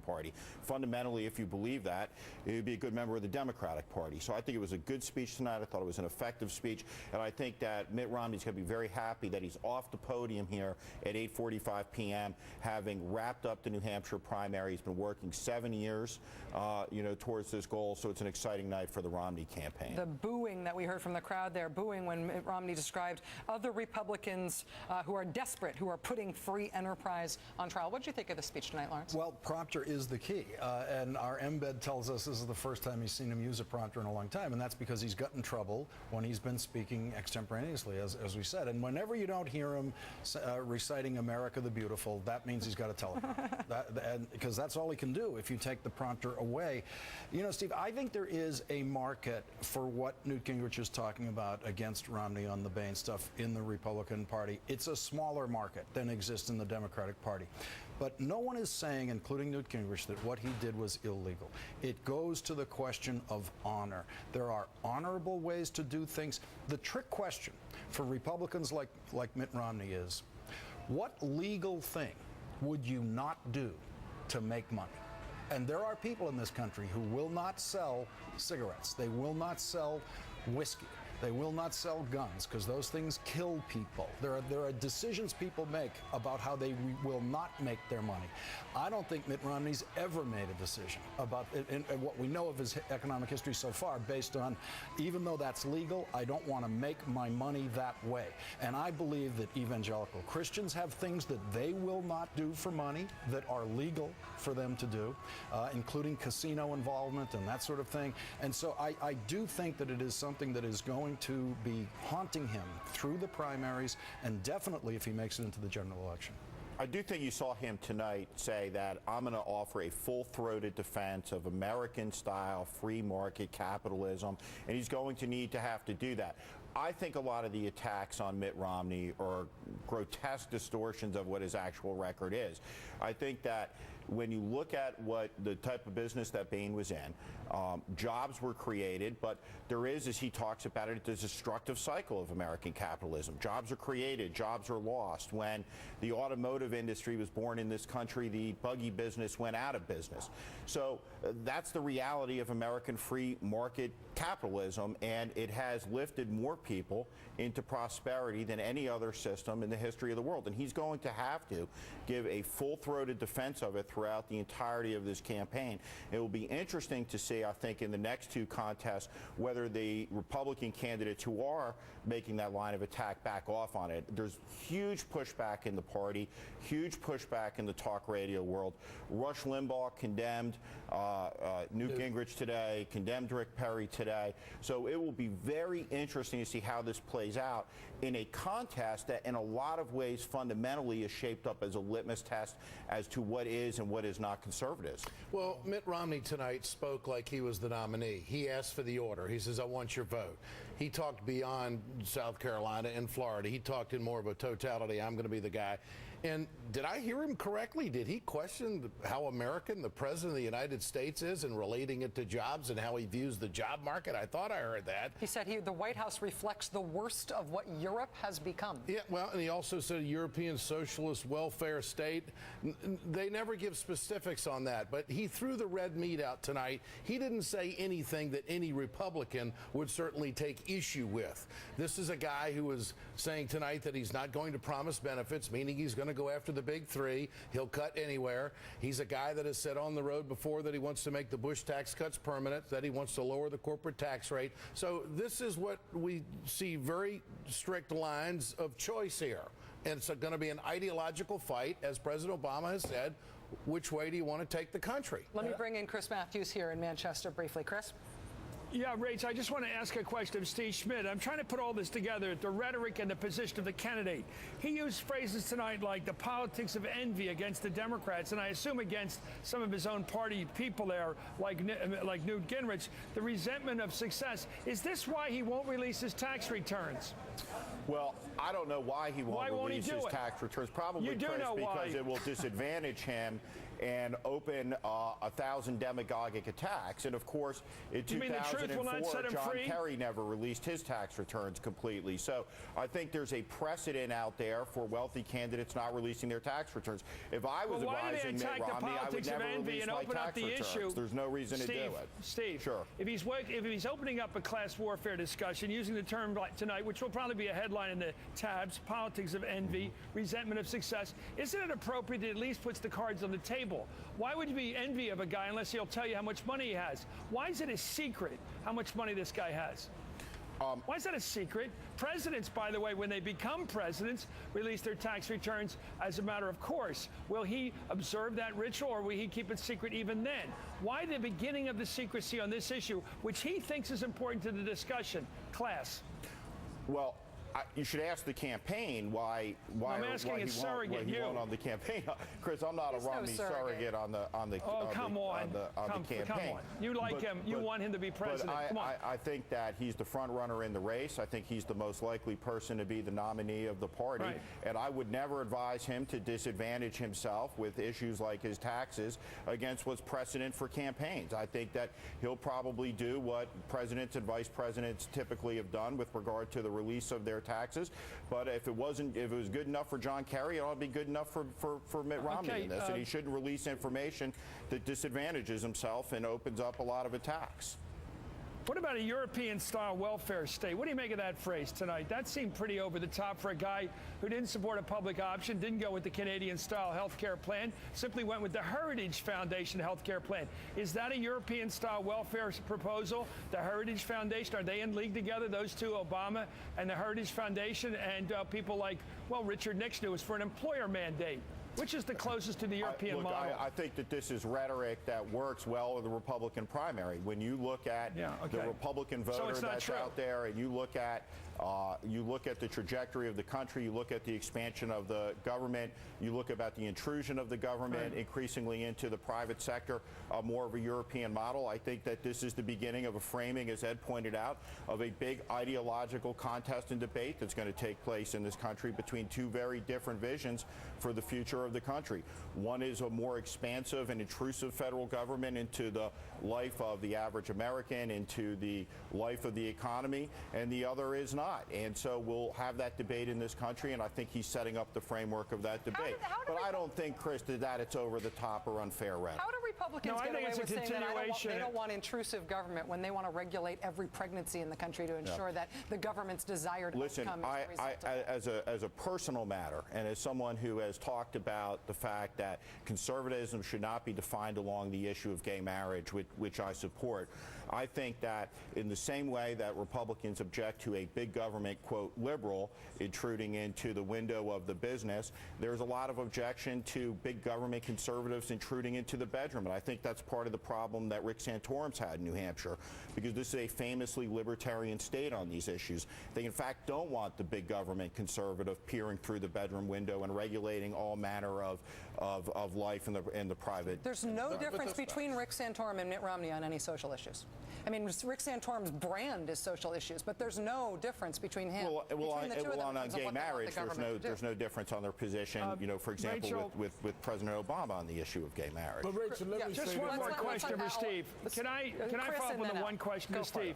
Party. Fundamentally, if you believe that, it would be a good member of the Democratic Party. So I think it was a good speech tonight. I thought it was an effective speech. And I think that Mitt Romney's going to be very happy that he's off the podium here at 8:45 p.m., having wrapped up the New Hampshire primary. He's been working 7 years, towards this goal. So it's an exciting night for the Romney campaign. The booing that we heard from the crowd there, booing when Mitt Romney described other Republicans who are desperate, who are putting free enterprise on trial. What did you think of the speech tonight, Lawrence? Well, prompter is the key, and our embed tells us this is the first time he's seen him use a prompter in a long time, and that's because he's gotten in trouble when he's been speaking extemporaneously, as we said. And whenever you don't hear him reciting America the Beautiful, that means he's got a teleprompter, because that's all he can do if you take the prompter away. You know, Steve, I think there is a market for what Newt Gingrich is talking about against Romney on the Bain stuff in the Republican Party. It's a smaller market than exists in the Democratic Party. But no one is saying, including Newt Gingrich, that what he did was illegal. It goes to the question of honor. There are honorable ways to do things. The trick question for Republicans like Mitt Romney is, what legal thing would you not do to make money? And there are people in this country who will not sell cigarettes. They will not sell whiskey. They will not sell guns because those things kill people. There are decisions people make about how they will not make their money. I don't think Mitt Romney's ever made a decision about it, and what we know of his economic history so far based on, even though that's legal, I don't want to make my money that way. And I believe that evangelical Christians have things that they will not do for money that are legal for them to do, including casino involvement and that sort of thing. And so I do think that it is something that is going to be haunting him through the primaries and definitely if he makes it into the general election. I do think you saw him tonight say that I'm going to offer a full-throated defense of American-style free market capitalism, and he's going to need to have to do that. I think a lot of the attacks on Mitt Romney are grotesque distortions of what his actual record is. I think that when you look at what the type of business that Bain was in, jobs were created, but there is, as he talks about it, a destructive cycle of American capitalism. Jobs are created, jobs are lost. When the automotive industry was born in this country, the buggy business went out of business. So that's the reality of American free market capitalism, and it has lifted more people into prosperity than any other system in the history of the world. And he's going to have to give a full-throated defense of it throughout the entirety of this campaign. It will be interesting to see, I think, in the next two contests, whether the Republican candidates who are making that line of attack back off on it. There's huge pushback in the party, huge pushback in the talk radio world. Rush Limbaugh condemned Newt Gingrich today, condemned Rick Perry today. So it will be very interesting to see how this plays out in a contest that in a lot of ways fundamentally is shaped up as a litmus test as to what is and what is not conservatives. Well, Mitt Romney tonight spoke like he was the nominee. He asked for the order. He says, I want your vote. He talked beyond South Carolina and Florida. He talked in more of a totality, I'm going to be the guy. And did I hear him correctly? Did he question how American the President of the United States is and relating it to jobs and how he views the job market? I thought I heard that. He said the White House reflects the worst of what Europe has become. Yeah, well, and he also said European socialist welfare state. They never give specifics on that, but he threw the red meat out tonight. He didn't say anything that any Republican would certainly take issue with. This is a guy who was saying tonight that he's not going to promise benefits, meaning he's going to go after the big three. He'll cut anywhere. He's a guy that has said on the road before that he wants to make the Bush tax cuts permanent, that he wants to lower the corporate tax rate. So this is what we see, very strict lines of choice here. And it's going to be an ideological fight, as President Obama has said. Which way do you want to take the country? Let me bring in Chris Matthews here in Manchester briefly. Chris? Yeah, Rach, I just want to ask a question of Steve Schmidt. I'm trying to put all this together, the rhetoric and the position of the candidate. He used phrases tonight like the politics of envy against the Democrats, and I assume against some of his own party people there, like Newt Gingrich, the resentment of success. Is this why he won't release his tax returns? Well, I don't know why he won't release his tax returns. Probably, You do Chris, know because why. it will disadvantage him and open 1,000 demagogic attacks. And of course, in You mean the truth will not set 2004, him John free? Kerry never released his tax returns completely. So I think there's a precedent out there for wealthy candidates not releasing their tax returns. If I was Well, why do they advising Mitt attack the Romney, I would politics of never envy release and my open up tax the returns. issue? There's no reason to do it. Steve, sure. If he's opening up a class warfare discussion using the term like tonight, which will probably be a headline in the tabs, politics of envy, resentment of success, isn't it appropriate that at least puts the cards on the table? Why would you be envy of a guy unless he'll tell you how much money he has? Why is it a secret how much money this guy has? Why is that a secret? Presidents, by the way, when they become presidents, release their tax returns as a matter of course. Will he observe that ritual, or will he keep it secret even then? Why the beginning of the secrecy on this issue, which he thinks is important to the discussion? Class. Well, you should ask the campaign why I'm asking why a he surrogate, won't on the campaign. Chris, I'm not He's a no Romney surrogate. on the campaign. Come on. You like him. You want him to be president. Come on. I think that he's the front runner in the race. I think he's the most likely person to be the nominee of the party. Right. And I would never advise him to disadvantage himself with issues like his taxes against what's precedent for campaigns. I think that he'll probably do what presidents and vice presidents typically have done with regard to the release of their taxes. But if it was good enough for John Kerry, it ought to be good enough for Mitt Romney in this. And he shouldn't release information that disadvantages himself and opens up a lot of attacks. What about a European-style welfare state? What do you make of that phrase tonight? That seemed pretty over the top for a guy who didn't support a public option, didn't go with the Canadian-style health care plan, simply went with the Heritage Foundation health care plan. Is that a European-style welfare proposal? The Heritage Foundation, are they in league together, those two, Obama and the Heritage Foundation, and people like, well, Richard Nixon, who was for an employer mandate? Which is the closest to the European model? I think that this is rhetoric that works well in the Republican primary. When you look at the Republican voter that's out there, and you look at the trajectory of the country, you look at the expansion of the government, you look about the intrusion of the government increasingly into the private sector, more of a European model. I think that this is the beginning of a framing, as Ed pointed out, of a big ideological contest and debate that's going to take place in this country between two very different visions for the future of the country. One is a more expansive and intrusive federal government into the life of the average American, into the life of the economy, and the other is not. And so we'll have that debate in this country, and I think he's setting up the framework of that debate. But I don't think, Chris, that it's over the top or unfair rhetoric. How do Republicans get away with saying that they don't want intrusive government when they want to regulate every pregnancy in the country to ensure that the government's desired outcome is the result of as a personal matter, and as someone who has talked about the fact that conservatism should not be defined along the issue of gay marriage, which I support, I think that in the same way that Republicans object to a big government, quote, liberal intruding into the window of the business, there's a lot of objection to big government conservatives intruding into the bedroom. And I think that's part of the problem that Rick Santorum's had in New Hampshire, because this is a famously libertarian state on these issues. They, in fact, don't want the big government conservative peering through the bedroom window and regulating all manner of life in the private. There's no difference between Rick Santorum and Mitt Romney on any social issues. I mean, Rick Santorum's brand is social issues, but there's no difference between him. On gay marriage, there's no difference on their position. For example, Rachel, with President Obama on the issue of gay marriage. But Rachel, let me just say one this. more question for Steve. Can I follow up on the one question to Steve?